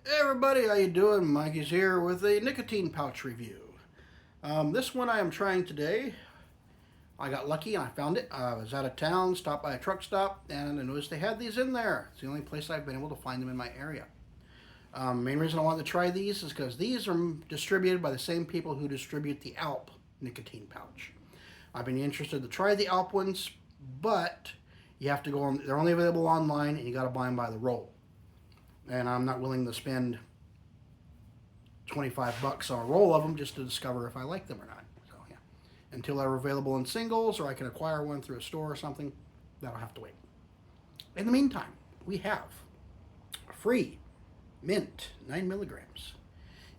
Hey everybody, how you doing? Mikey's here with a nicotine pouch review. This one I am trying today. I got lucky and I found it. I was out of town, stopped by a truck stop, and I noticed they had these in there. It's the only place I've been able to find them in my area. Main reason I wanted to try these is because these are distributed by the same people who distribute the Alp nicotine pouch. I've been interested to try the Alp ones, but you have to go on. They're only available online, and you got to buy them by the roll. And I'm not willing to spend 25 bucks on a roll of them just to discover if I like them or not. So yeah, until they're available in singles or I can acquire one through a store or something, that'll have to wait. In the meantime, we have FRE mint 9 milligrams.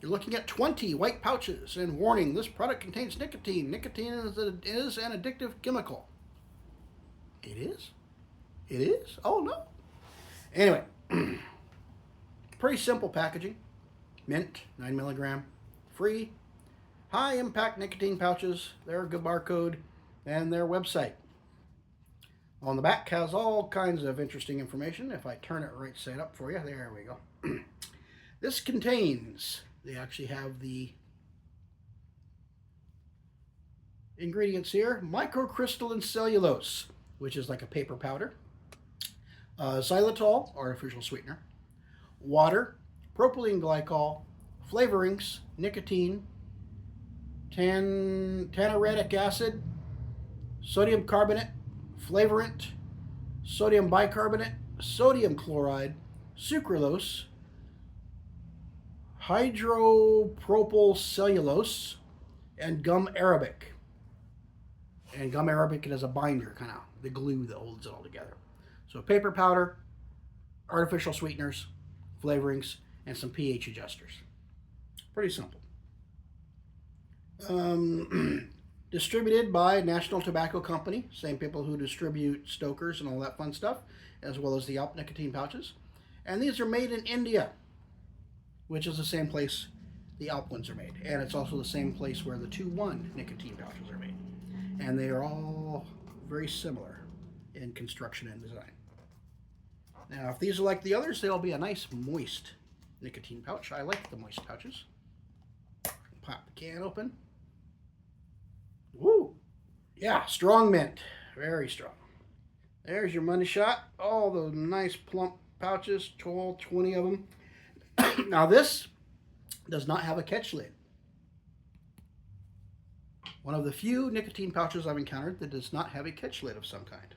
You're looking at 20 white pouches, and warning: this product contains nicotine. Nicotine is an addictive chemical. It is. It is. Oh no. Anyway, pretty simple packaging. Mint, 9 milligram, FRE, high impact nicotine pouches, their good barcode, and their website. On the back has all kinds of interesting information. If I turn it right side up for you, there we go. This contains, they actually have the ingredients here: microcrystalline cellulose, which is like a paper powder, xylitol, artificial sweetener, water, propylene glycol, flavorings, nicotine, tannuric acid, sodium carbonate, flavorant, sodium bicarbonate, sodium chloride, sucralose, hydropropyl cellulose, and gum arabic. And gum arabic is a binder, kind of the glue that holds it all together. So paper powder, artificial sweeteners, flavorings, and some pH adjusters. Pretty simple. Distributed by National Tobacco Company, same people who distribute Stokers and all that fun stuff, as well as the Alp nicotine pouches. And these are made in India, which is the same place the Alp ones are made. And it's also the same place where the 2-1 nicotine pouches are made. And they are all very similar in construction and design. Now, if these are like the others, they'll be a nice moist nicotine pouch. I like the moist pouches. Pop the can open. Woo! Yeah, strong mint. Very strong. There's your money shot. All those nice plump pouches, 12, 20 of them. Now this does not have a catch lid. One of the few nicotine pouches I've encountered that does not have a catch lid of some kind.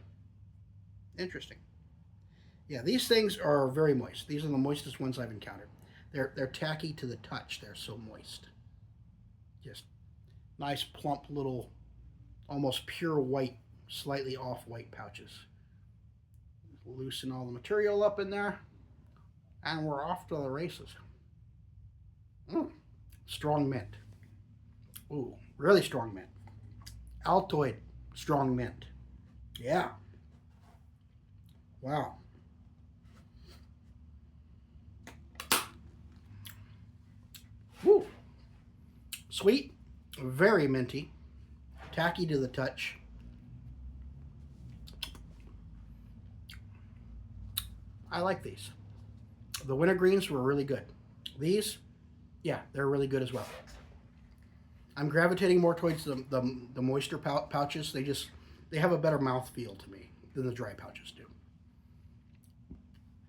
Interesting. Yeah, these things are very moist. These are the moistest ones I've encountered. They're tacky to the touch. They're so moist. Just nice, plump little, almost pure white, slightly off-white pouches. Loosen all the material up in there, and we're off to the races. Strong mint. Ooh, really strong mint. Altoid strong mint. Yeah. Wow. Woo. Sweet, very minty, tacky to the touch. I like these. The wintergreens were really good. These, yeah, they're really good as well. I'm gravitating more towards the moisture pouches. They have a better mouthfeel to me than the dry pouches do.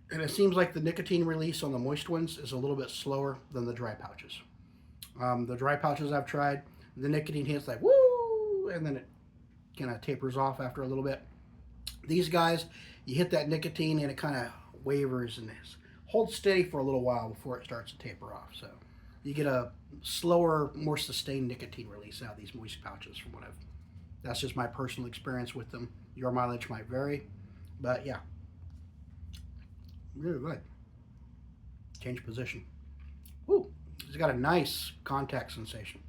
And it seems like the nicotine release on the moist ones is a little bit slower than the dry pouches. The dry pouches I've tried, the nicotine hits like woo, and then it kind of tapers off after a little bit. These guys, you hit that nicotine and it kind of wavers and holds steady for a little while before it starts to taper off. So you get a slower, more sustained nicotine release out of these moist pouches from what that's just my personal experience with them. Your mileage might vary, but yeah, really good. Change position. Woo. It's got a nice contact sensation.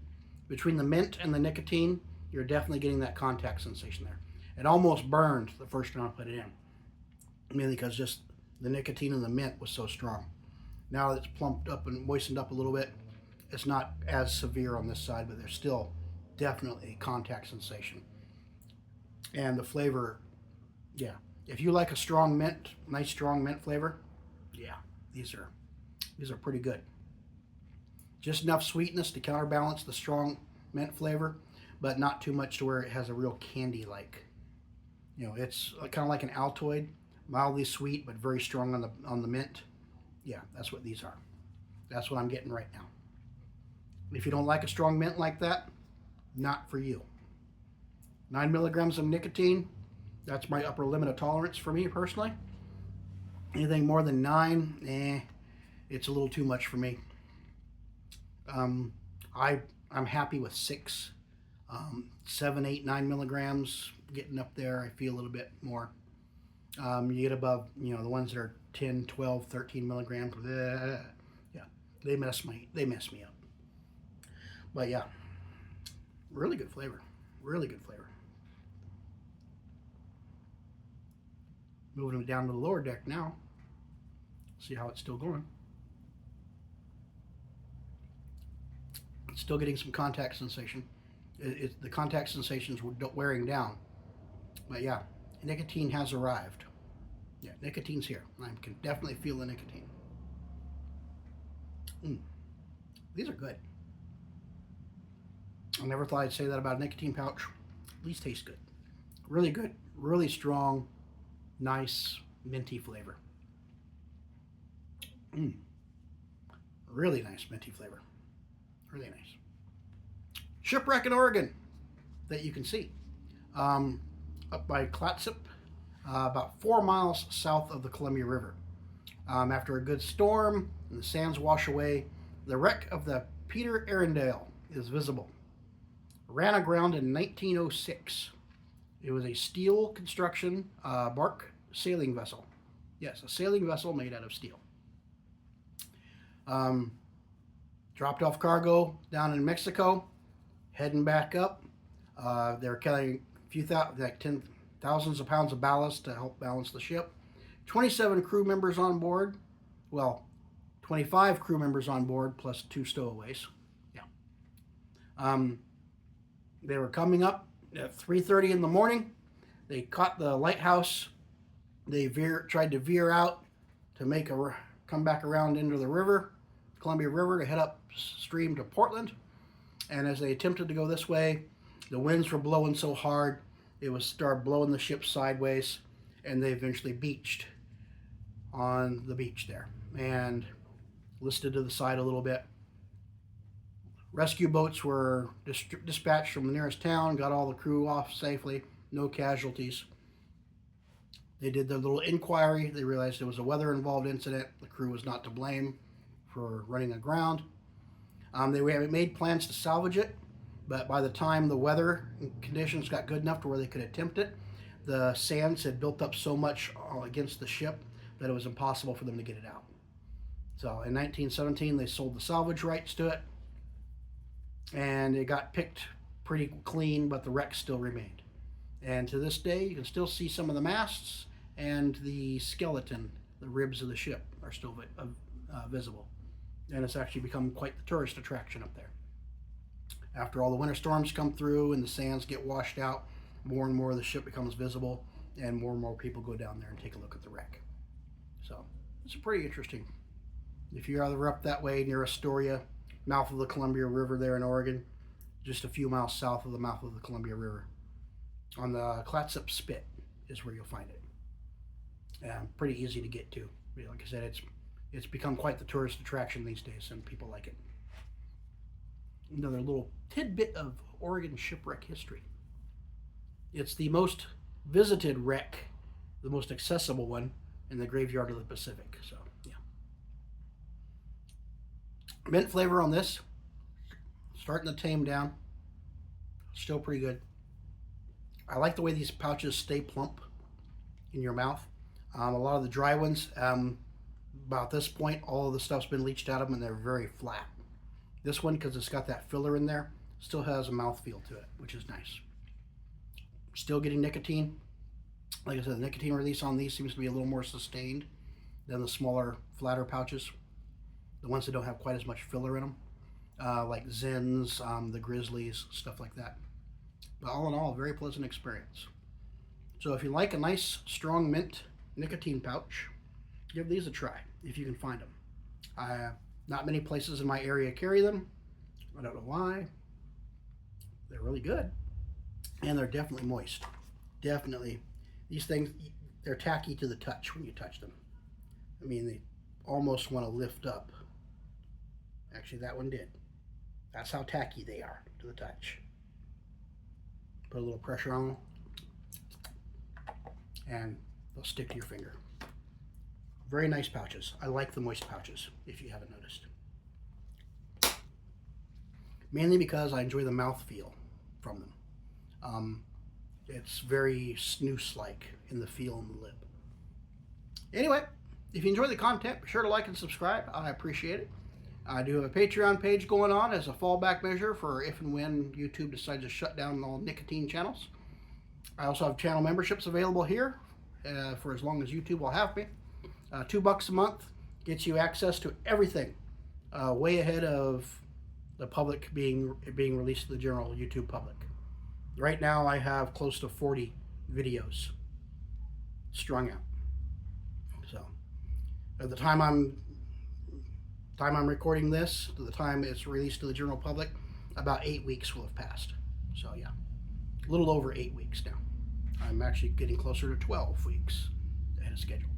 Between the mint and the nicotine, you're definitely getting that contact sensation there. It almost burned the first time I put it in, mainly because just the nicotine and the mint was so strong. Now that it's plumped up and moistened up a little bit, it's not as severe on this side, but there's still definitely a contact sensation. And the flavor, yeah. If you like a strong mint, nice strong mint flavor, yeah, these are These are pretty good. Just enough sweetness to counterbalance the strong mint flavor, but not too much to where it has a real candy-like. It's kind of like an Altoid, mildly sweet but very strong on the mint. Yeah, that's what these are. That's what I'm getting right now. If you don't like a strong mint like that, not for you. 9 milligrams of nicotine, that's my upper limit of tolerance for me personally. Anything more than 9, it's a little too much for me. I'm happy with 6, 7, 8, 9 milligrams, getting up there. I feel a little bit more. You get above, the ones that are 10, 12, 13 milligrams. Yeah, they mess me up. But yeah, really good flavor. Really good flavor. Moving down to the lower deck now. See how it's still going. It's still getting some contact sensation. The contact sensations were wearing down. But yeah, nicotine has arrived. Yeah, nicotine's here. I can definitely feel the nicotine. These are good. I never thought I'd say that about a nicotine pouch. These taste good. Really good. Really strong, nice, minty flavor. Really nice minty flavor. Really nice. Shipwreck in Oregon that you can see. Up by Clatsop, about 4 miles south of the Columbia River. After a good storm and the sands wash away, the wreck of the Peter Arundel is visible. Ran aground in 1906. It was a steel construction bark sailing vessel. Yes, a sailing vessel made out of steel. Dropped off cargo down in Mexico, heading back up. They were carrying a few thousands of pounds of ballast to help balance the ship. 27 crew members on board. Well, 25 crew members on board plus 2 stowaways. Yeah. They were coming up at 3:30 in the morning. They caught the lighthouse. They tried to veer out to come back around into the river, Columbia River, to head upstream to Portland. And as they attempted to go this way, the winds were blowing so hard, it started blowing the ship sideways, and they eventually beached on the beach there and listed to the side a little bit. Rescue boats were dispatched from the nearest town, got all the crew off safely, no casualties. They did their little inquiry. They realized it was a weather-involved incident. The crew was not to blame for running aground. They made plans to salvage it, but by the time the weather conditions got good enough to where they could attempt it, the sands had built up so much against the ship that it was impossible for them to get it out. So in 1917, they sold the salvage rights to it, and it got picked pretty clean, but the wreck still remained. And to this day, you can still see some of the masts and the skeleton, the ribs of the ship, are still visible. And it's actually become quite the tourist attraction up there. After all the winter storms come through and the sands get washed out, more and more of the ship becomes visible, and more people go down there and take a look at the wreck. So it's pretty interesting. If you're ever up that way near Astoria, mouth of the Columbia River there in Oregon, just a few miles south of the mouth of the Columbia River, on the Clatsop Spit is where you'll find it. Pretty easy to get to. Like I said, it's become quite the tourist attraction these days, and people like it. Another little tidbit of Oregon shipwreck history. It's the most visited wreck, the most accessible one in the graveyard of the Pacific. So, yeah. Mint flavor on this, starting to tame down. Still pretty good. I like the way these pouches stay plump in your mouth. A lot of the dry ones, about this point, all of the stuff's been leached out of them and they're very flat. This one, because it's got that filler in there, still has a mouthfeel to it, which is nice. Still getting nicotine. Like I said, the nicotine release on these seems to be a little more sustained than the smaller, flatter pouches. The ones that don't have quite as much filler in them, like Zins, the Grizzlies, stuff like that. But all in all, a very pleasant experience. So if you like a nice, strong mint nicotine pouch, give these a try if you can find them. Not many places in my area carry them. I don't know why. They're really good. And they're definitely moist. Definitely. These things, they're tacky to the touch when you touch them. I mean, they almost want to lift up. Actually, that one did. That's how tacky they are to the touch. Put a little pressure on them, and they'll stick to your finger. Very nice pouches. I like the moist pouches, if you haven't noticed. Mainly because I enjoy the mouthfeel from them. It's very snooze-like in the feel on the lip. Anyway, if you enjoy the content, be sure to like and subscribe. I appreciate it. I do have a Patreon page going on as a fallback measure for if and when YouTube decides to shut down all nicotine channels. I also have channel memberships available here for as long as YouTube will have me. $2 a month gets you access to everything way ahead of the public being released to the general YouTube public. Right now I have close to 40 videos strung out. So at the time I'm recording this to the time it's released to the general public, about 8 weeks will have passed. So yeah, a little over 8 weeks now. I'm actually getting closer to 12 weeks ahead of schedule.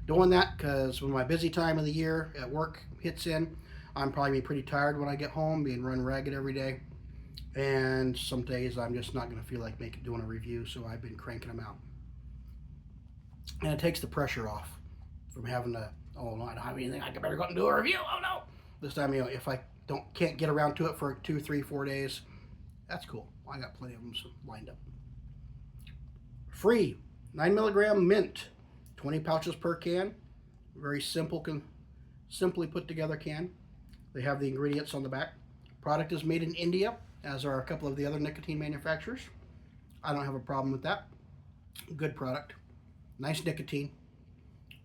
Doing that because when my busy time of the year at work hits in, I'm probably be pretty tired when I get home, being run ragged every day. And some days I'm just not going to feel like doing a review, so I've been cranking them out. And it takes the pressure off from having to, oh no, I don't have anything, I better go out and do a review, oh no. This time, if I can't get around to it for 2, 3, 4 days, that's cool. I got plenty of them lined up. FRE, 9 milligram mint, 20 pouches per can. Very simple, simply put together can. They have the ingredients on the back. Product is made in India, as are a couple of the other nicotine manufacturers. I don't have a problem with that. Good product. Nice nicotine.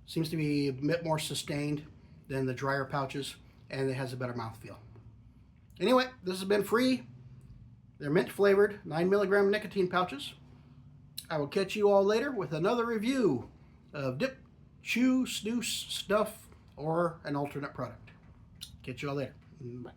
Seems to be a bit more sustained than the drier pouches, and it has a better mouthfeel. Anyway, this has been FRE. They're mint flavored, 9 milligram nicotine pouches. I will catch you all later with another review of dip, chew, snooze, snuff, or an alternate product. Catch you all later. Bye.